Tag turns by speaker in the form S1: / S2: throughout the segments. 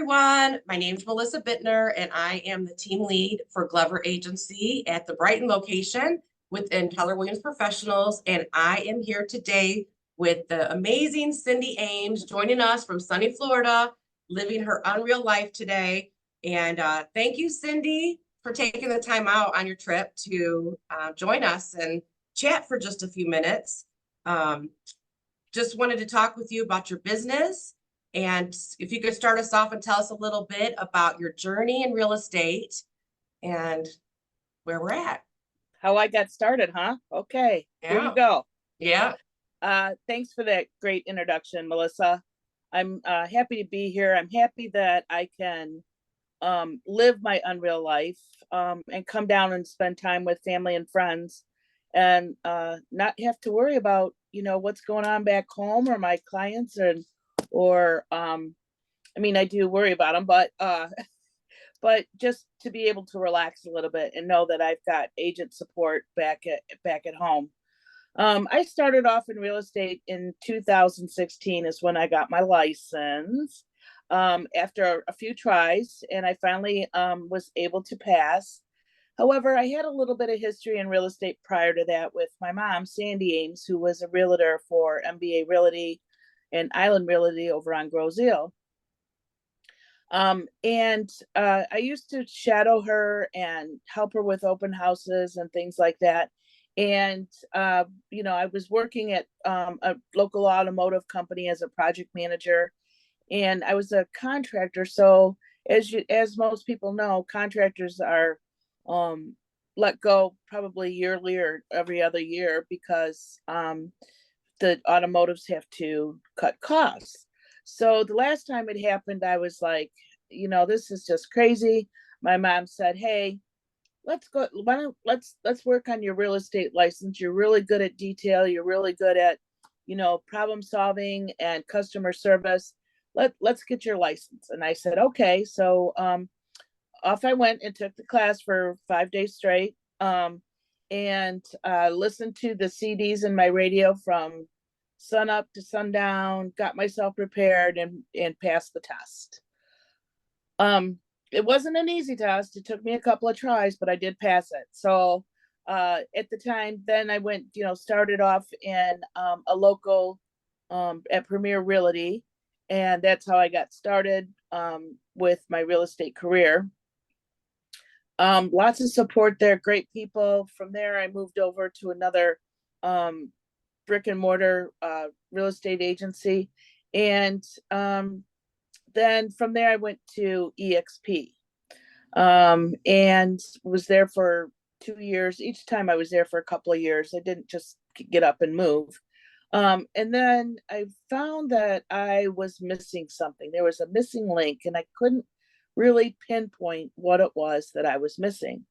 S1: Everyone. My name is Melissa Bittner, and I am the team lead for Glover Agency at the Brighton location within Keller Williams Professionals. And I am here today with the amazing Cindi Ames joining us from sunny Florida, living her unreal life today. And thank you, Cindi, for taking the time out on your trip to join us and chat for just a few minutes. Um, just wanted to talk with you about your business. And if you could start us off and tell us a little bit about your journey in real estate and where we're at.
S2: How I got started, huh? Okay, here we
S1: Yeah.
S2: go.
S1: Yeah.
S2: Thanks for that great introduction, Melissa. I'm happy to be here. I'm happy that I can live my unreal life and come down and spend time with family and friends and not have to worry about, what's going on back home or my clients or I mean, I do worry about them, but just to be able to relax a little bit and know that I've got agent support back at home. I started off in real estate in 2016 is when I got my license after a few tries, and I finally was able to pass. However, I had a little bit of history in real estate prior to that with my mom, Cindi Ames, who was a realtor for MBA Realty and Island Realty over on Grosse Ile. I used to shadow her and help her with open houses and things like that. And, I was working at a local automotive company as a project manager, and I was a contractor. So as most people know, contractors are let go probably yearly or every other year because the automotives have to cut costs. So the last time it happened, I was like, this is just crazy. My mom said, "Hey, let's go. Why don't let's work on your real estate license. You're really good at detail. You're really good at, problem solving and customer service. Let's get your license." And I said, "Okay." So off I went and took the class for 5 days straight. And listened to the CDs in my radio from sun up to sundown, got myself prepared and passed the test. It wasn't an easy test. It took me a couple of tries, but I did pass it. So at the time, then I went, started off in a local at Premier Realty, and that's how I got started with my real estate career. Lots of support there, great people. From there, I moved over to another brick and mortar real estate agency. And then from there, I went to EXP and was there for 2 years. Each time I was there for a couple of years. I didn't just get up and move. And then I found that I was missing something. There was a missing link, and I couldn't really pinpoint what it was that I was missing.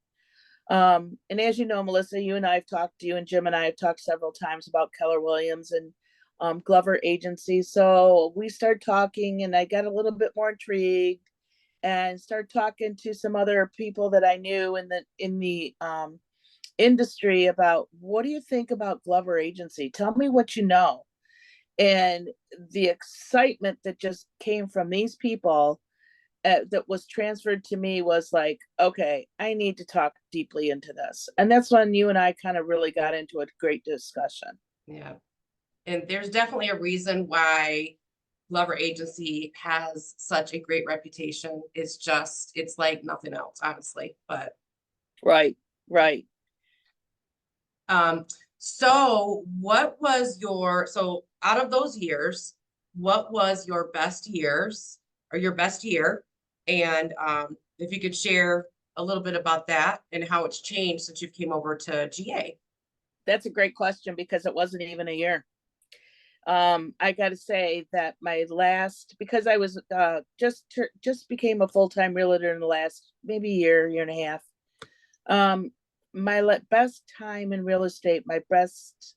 S2: And as you know, Melissa, you and Jim and I have talked several times about Keller Williams and Glover Agency. So we started talking, and I got a little bit more intrigued and started talking to some other people that I knew in the industry about, what do you think about Glover Agency? Tell me what you know. And the excitement that just came from these people that was transferred to me was like, okay, I need to talk deeply into this. And that's when you and I kind of really got into a great discussion.
S1: Yeah. And there's definitely a reason why Glover Agency has such a great reputation. It's like nothing else, honestly. But
S2: right.
S1: So so out of those years, what was your best years or your best year? And if you could share a little bit about that and how it's changed since you came over to GA.
S2: That's a great question because it wasn't even a year. I got to say that because I was just became a full-time realtor in the last maybe year and a half. My best time in real estate, my best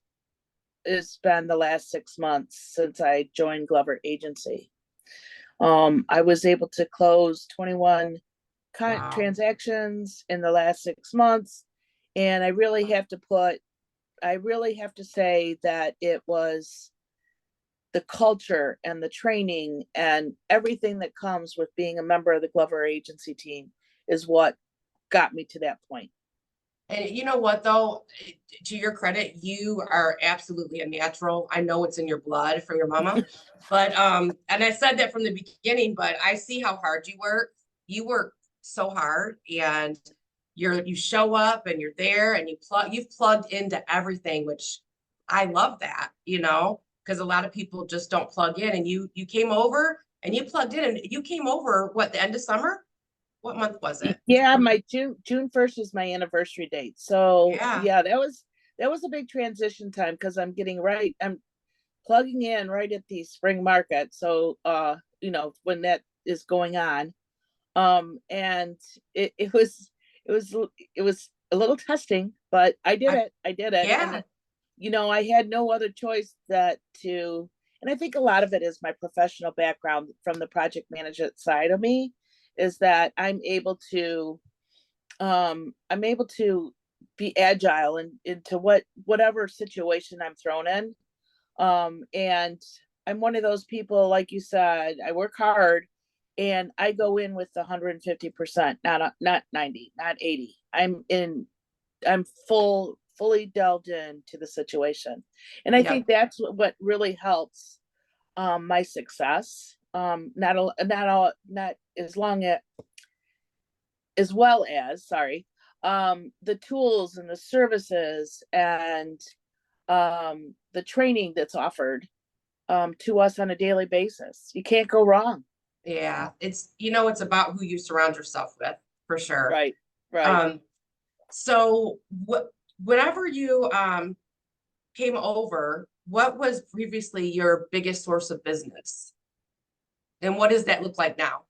S2: has been the last 6 months since I joined Glover Agency. I was able to close 21
S1: Wow.
S2: transactions in the last 6 months, and I really have to say that it was the culture and the training and everything that comes with being a member of the Glover agency team is what got me to that point.
S1: And you know what, though, to your credit, you are absolutely a natural. I know it's in your blood from your mama, but and I said that from the beginning, but I see how hard you work. You work so hard, and you show up and you're there and you've plugged into everything, which I love that, because a lot of people just don't plug in, and you came over and you plugged in, and you came over what, the end of summer? What month was it?
S2: Yeah, my June 1st is my anniversary date. So
S1: Yeah.
S2: yeah, that was a big transition time because I'm plugging in right at the spring market. So when that is going on. And it was a little testing, but I did
S1: I,
S2: it. I did it.
S1: yeah.
S2: And I had no other choice and I think a lot of it is my professional background from the project management side of me, is that I'm able to be agile and into whatever situation I'm thrown in. And I'm one of those people, like you said, I work hard and I go in with 150%, not 90, not 80. I'm fully delved into the situation. And I
S1: Yep.
S2: think that's what really helps my success. Not as long as well as, sorry, the tools and the services and the training that's offered to us on a daily basis. You can't go wrong.
S1: Yeah. It's about who you surround yourself with, for sure.
S2: Right, right.
S1: Um, so whenever you came over, what was previously your biggest source of business? And what does that look like now?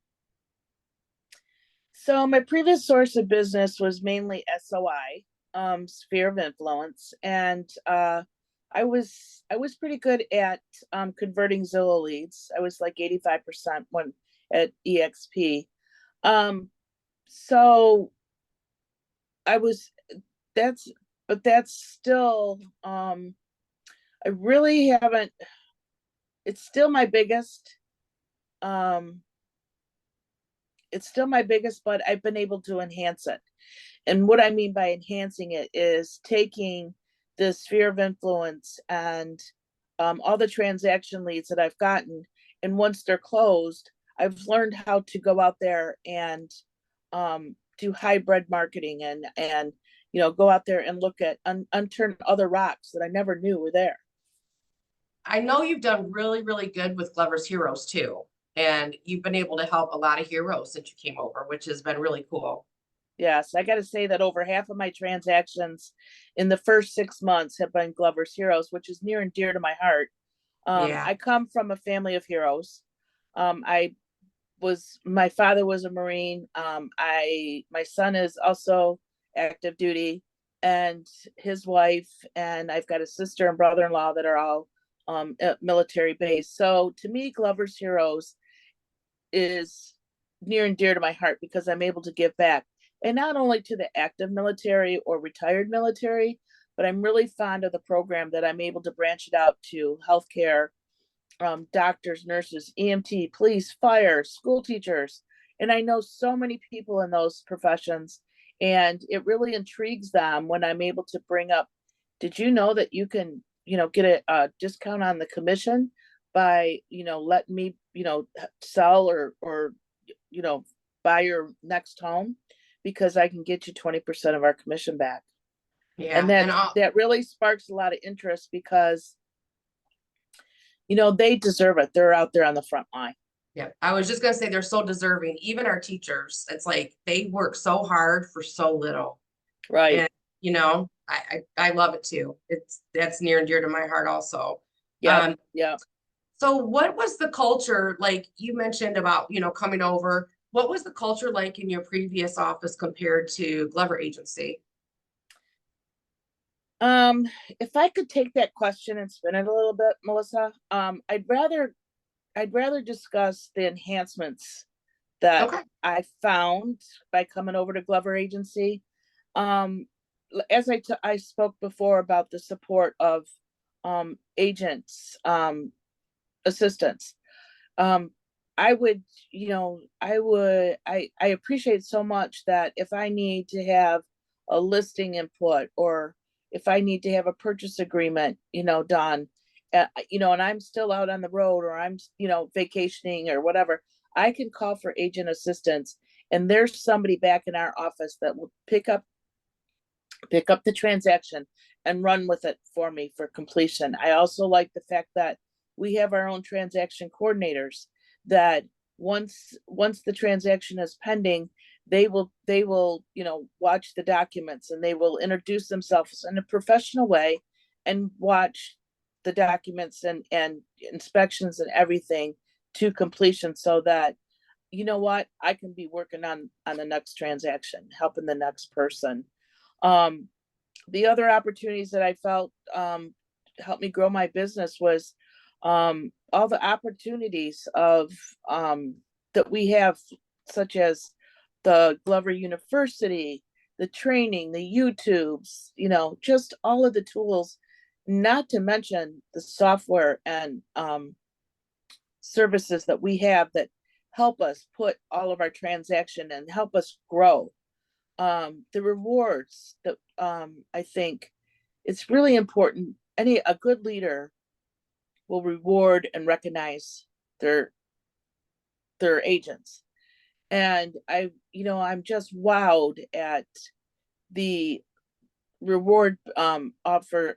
S2: So my previous source of business was mainly SOI, sphere of influence, and I was pretty good at converting Zillow leads. I was like 85% when at EXP. Um, so I was that's but that's still I really haven't. It's still my biggest. Um, it's still my biggest, but I've been able to enhance it. And what I mean by enhancing it is taking the sphere of influence and all the transaction leads that I've gotten, and once they're closed, I've learned how to go out there and do hybrid marketing and go out there and look at unturn other rocks that I never knew were there.
S1: I know you've done really, really good with Glover's Heroes too. And you've been able to help a lot of heroes since you came over, which has been really cool.
S2: Yes, I got to say that over half of my transactions in the first 6 months have been Glover's Heroes, which is near and dear to my heart.
S1: Yeah.
S2: I come from a family of heroes. I my father was a Marine. My son is also active duty, and his wife, and I've got a sister and brother-in-law that are all military based. So to me, Glover's Heroes is near and dear to my heart because I'm able to give back. And not only to the active military or retired military, but I'm really fond of the program that I'm able to branch it out to healthcare, doctors, nurses, EMT, police, fire, school teachers. And I know so many people in those professions, and it really intrigues them when I'm able to bring up, did you know that you can, get a discount on the commission by, letting me, sell or, you know, buy your next home because I can get you 20% of our commission back. And
S1: Yeah.
S2: that
S1: And
S2: that really sparks a lot of interest because they deserve it. They're out there on the front line.
S1: yeah, I was just gonna say they're so deserving. Even our teachers, it's like they work so hard for so little.
S2: Right.
S1: And I love it too. That's near and dear to my heart also.
S2: Yep.
S1: Um,
S2: Yep.
S1: so what was the culture like you mentioned about, coming over? What was the culture like in your previous office compared to Glover Agency?
S2: Um, if I could take that question and spin it a little bit, Melissa, I'd rather discuss the enhancements that
S1: Okay.
S2: I found by coming over to Glover Agency. Um, as I spoke before about the support of agents, assistance. Um, I would, I appreciate so much that if I need to have a listing input, or if I need to have a purchase agreement, done, and I'm still out on the road, or I'm, vacationing or whatever, I can call for agent assistance, and there's somebody back in our office that will pick up the transaction and run with it for me for completion. I also like the fact that we have our own transaction coordinators that once the transaction is pending, they will watch the documents, and they will introduce themselves in a professional way and watch the documents and inspections and everything to completion, so that I can be working on the next transaction, helping the next person. um, the other opportunities that I felt helped me grow my business was all the opportunities of that we have, such as the Glover University, the training, the YouTubes, just all of the tools, not to mention the software and services that we have that help us put all of our transaction and help us grow. The rewards that I think it's really important. A good leader will reward and recognize their agents. And I'm just wowed at the reward offer,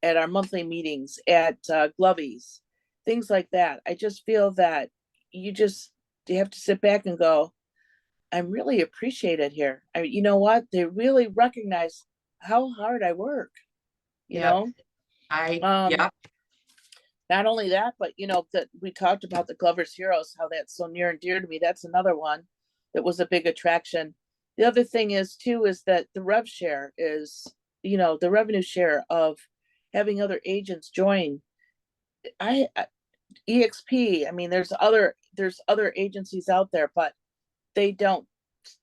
S2: at our monthly meetings, at Glovies, things like that. I just feel that you have to sit back and go, I'm really appreciated here. You know what? They really recognize how hard I work, you
S1: Yep.
S2: know?
S1: Yeah.
S2: Not only that, but that we talked about the Glover's Heroes, how that's so near and dear to me. That's another one that was a big attraction. The other thing is too, is that the rev share is, the revenue share of having other agents join. I EXP, I mean, there's other agencies out there, but they don't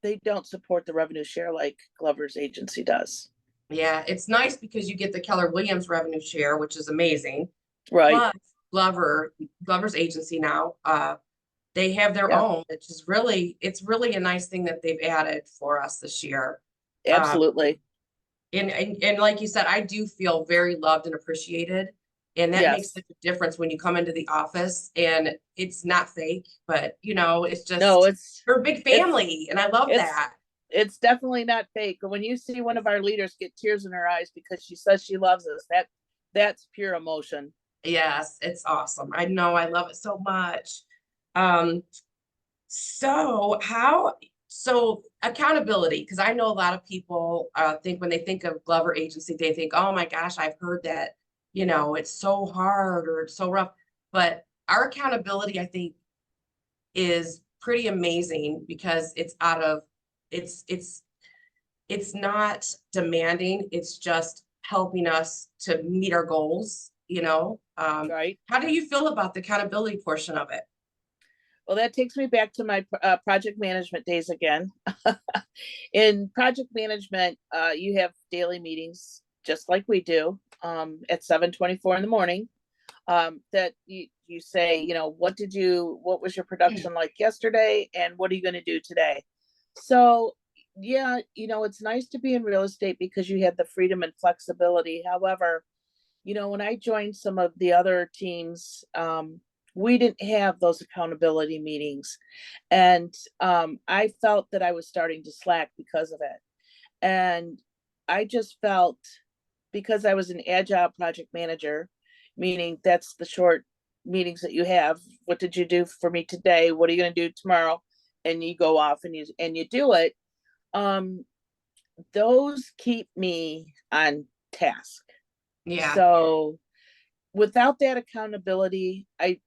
S2: they don't support the revenue share like Glover's agency does.
S1: Yeah, it's nice because you get the Keller Williams revenue share, which is amazing.
S2: Right.
S1: Plus Glover's agency now, they have their
S2: Yeah,
S1: own, which is it's really a nice thing that they've added for us this year. Um,
S2: absolutely.
S1: and like you said, I do feel very loved and appreciated. And that makes
S2: Yes.
S1: such a difference when you come into the office and it's not fake, but it's
S2: No,
S1: just, we're a big
S2: it's
S1: family. And I love
S2: it's
S1: that.
S2: it's definitely not fake. When you see one of our leaders get tears in her eyes because she says she loves us, that's pure emotion.
S1: Yes, it's awesome. I know, I love it so much. Um, so accountability, because I know a lot of people think when they think of Glover Agency, they think, oh my gosh, I've heard that, it's so hard or it's so rough. But our accountability, I think, is pretty amazing because it's it's not demanding, it's just helping us to meet our goals.
S2: Right.
S1: How do you feel about the accountability portion of it?
S2: Well, that takes me back to my project management days again. In project management, you have daily meetings just like we do, at 7:24 in the morning. That you say, what was your production like yesterday, and what are you going to do today? So, yeah, it's nice to be in real estate because you have the freedom and flexibility. However, when I joined some of the other teams, we didn't have those accountability meetings. And I felt that I was starting to slack because of it. And I just felt, because I was an agile project manager, meaning that's the short meetings that you have. What did you do for me today? What are you going to do tomorrow? And you go off and you do it. Um, those keep me on task.
S1: Yeah.
S2: So without that accountability, I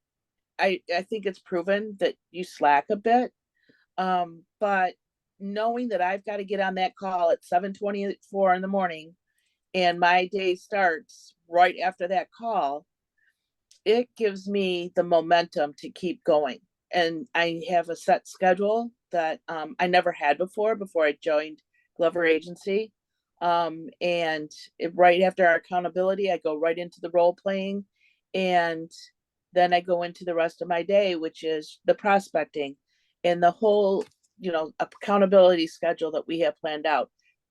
S2: think it's proven that you slack a bit. But knowing that I've got to get on that call at 7:24 in the morning, and my day starts right after that call, it gives me the momentum to keep going. And I have a set schedule that I never had before I joined Glover Agency. And right after our accountability, I go right into the role playing. And then I go into the rest of my day, which is the prospecting and the whole, accountability schedule that we have planned out.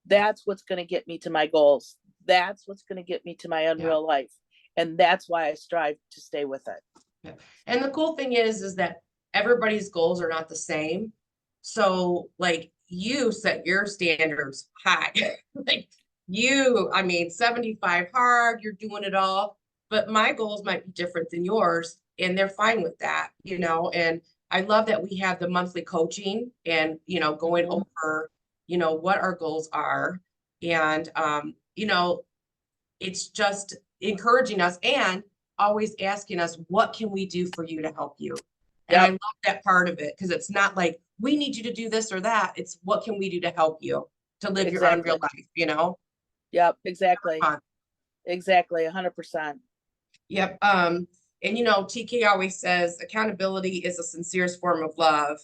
S2: That's what's going to get me to my goals. That's what's going to get me to my
S1: Yeah.
S2: unreal life. And that's why I strive to stay with it.
S1: Yeah. And the cool thing is that everybody's goals are not the same. So like you set your standards high. Like I mean, 75 hard, you're doing it all, but my goals might be different than yours, and they're fine with that, and I love that we have the monthly coaching and, going
S2: Mhm.
S1: over, what our goals are. And, it's just encouraging us and always asking us, what can we do for you to help you? And I
S2: Yep,
S1: love that part of it, because it's not like we need you to do this or that. It's what can we do to help you to live your unreal
S2: exactly.
S1: life?
S2: Yep, exactly.
S1: Fun.
S2: Exactly. 100%.
S1: Yep. And TK always says accountability is a sincerest form of love.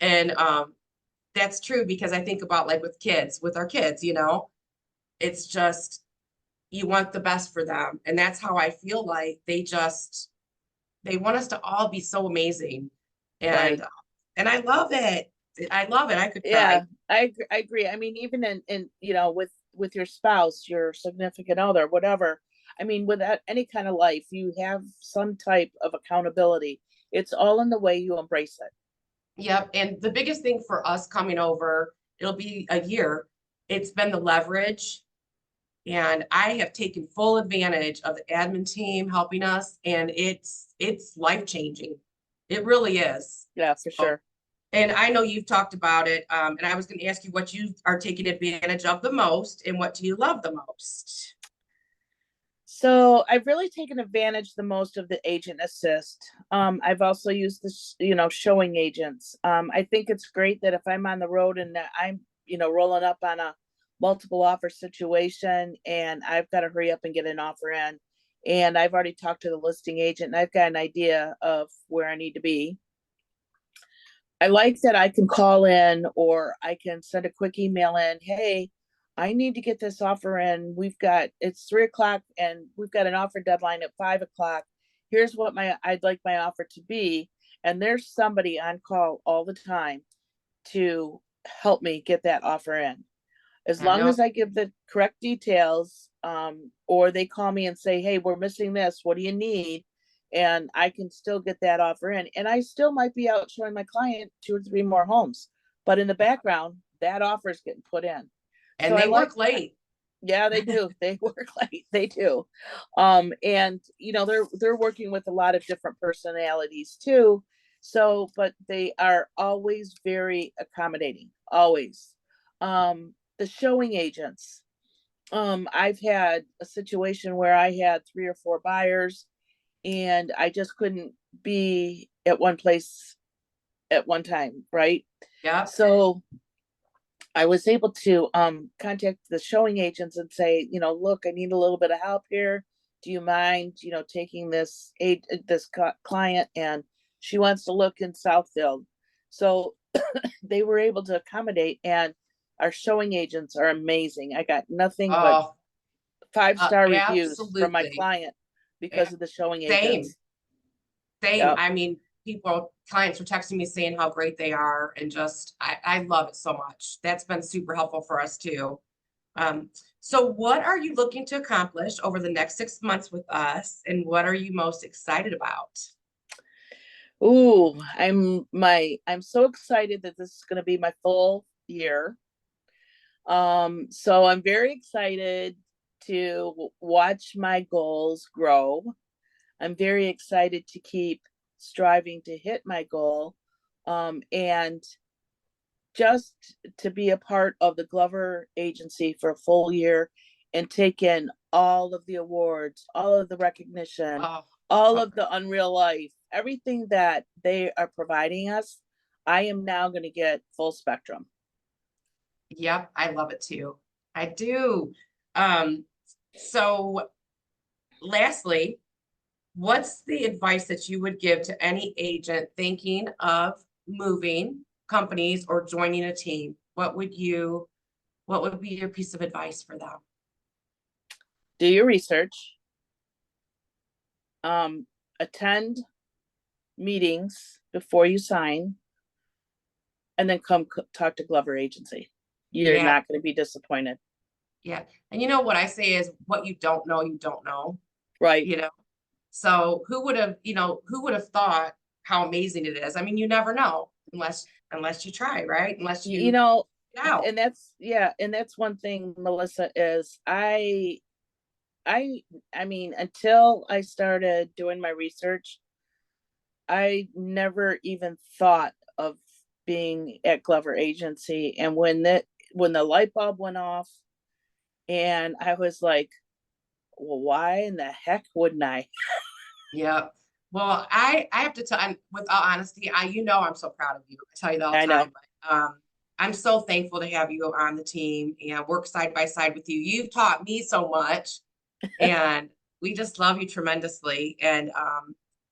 S1: And that's true, because I think about like with our kids, it's just you want the best for them. And that's how I feel like they want us to all be so amazing.
S2: Right.
S1: And I love it. I love it. I could cry.
S2: Yeah, I agree. I mean, even in with your spouse, your significant other, whatever. I mean, without any kind of life, you have some type of accountability. It's all in the way you embrace it.
S1: Yep. And the biggest thing for us coming over, it'll be a year. It's been the leverage. And I have taken full advantage of the admin team helping us, and it's life changing. It really is.
S2: Yeah, for
S1: So,
S2: sure.
S1: and I know you've talked about it. And I was going to ask you what you are taking advantage of the most, and what do you love the most?
S2: So I've really taken advantage the most of the agent assist. I've also used this, showing agents. I think it's great that if I'm on the road and I'm, rolling up on a multiple offer situation and I've got to hurry up and get an offer in, and I've already talked to the listing agent and I've got an idea of where I need to be. I like that I can call in or I can send a quick email in. Hey, I need to get this offer in. It's 3 o'clock and we've got an offer deadline at 5 o'clock. Here's what I'd like my offer to be. And there's somebody on call all the time to help me get that offer in. As
S1: I
S2: long
S1: know.
S2: as I give the correct details, or they call me and say, hey, we're missing this. What do you need? And I can still get that offer in. And I still might be out showing my client 2 or 3 more homes. But in the background, that offer is getting put in. So
S1: And
S2: I
S1: they
S2: like,
S1: work late.
S2: yeah, they do. They work late. They do. And they're working with a lot of different personalities too. So, but they are always very accommodating, always. The showing agents. I've had a situation where I had 3 or 4 buyers and I just couldn't be at one place at one time, right?
S1: Yep.
S2: So I was able to contact the showing agents and say, look, I need a little bit of help here. Do you mind, taking this client, and she wants to look in Southfield. So they were able to accommodate, and our showing agents are amazing. I got nothing but
S1: Oh,
S2: 5-star reviews from my
S1: absolutely.
S2: client
S1: Yeah,
S2: because of the showing
S1: same.
S2: agents.
S1: Same.
S2: Yep.
S1: I mean, clients were texting me saying how great they are, and just I love it so much. That's been super helpful for us too. Um, so what are you looking to accomplish over the next 6 months with us, and what are you most excited about?
S2: Ooh, I'm so excited that this is going to be my full year. So I'm very excited to watch my goals grow. I'm very excited to keep striving to hit my goal. And just to be a part of the Glover agency for a full year and take in all of the awards, all of the recognition,
S1: Oh,
S2: all
S1: oh,
S2: of the unreal life, everything that they are providing us. I am now going to get full spectrum.
S1: yep, I love it too. I do. Um, so lastly, what's the advice that you would give to any agent thinking of moving companies or joining a team? What would be your piece of advice for them?
S2: Do your research, um, attend meetings before you sign, and then come talk to Glover Agency. You're
S1: Yeah,
S2: not going to be disappointed.
S1: yeah. And you know what I say is what you don't know, you don't know,
S2: Right.
S1: you know? So who would have thought how amazing it is? I mean, you never know unless you try, right? Unless
S2: You
S1: you
S2: know,
S1: get out.
S2: and that's, yeah, and that's one thing, Melissa, is I I mean, until I started doing my research, I never even thought of being at Glover Agency. And when the light bulb went off, and I was like, well, why in the heck wouldn't I?
S1: Yeah. Well, I have to tell, and with all honesty, I'm so proud of you. I tell you that all
S2: I
S1: the
S2: know.
S1: time, but I'm so thankful to have you on the team and work side by side with you. You've taught me so much, and we just love you tremendously. And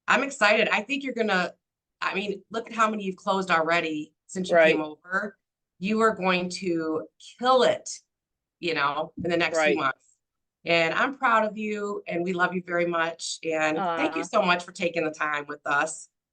S1: I'm excited. I think you're gonna, I mean, look at how many you've closed already since you came
S2: Right.
S1: over. You are going to kill it, in the next few
S2: Right.
S1: months. And I'm proud of you and we love you very much. And thank you
S2: uh
S1: so much for taking the time with us.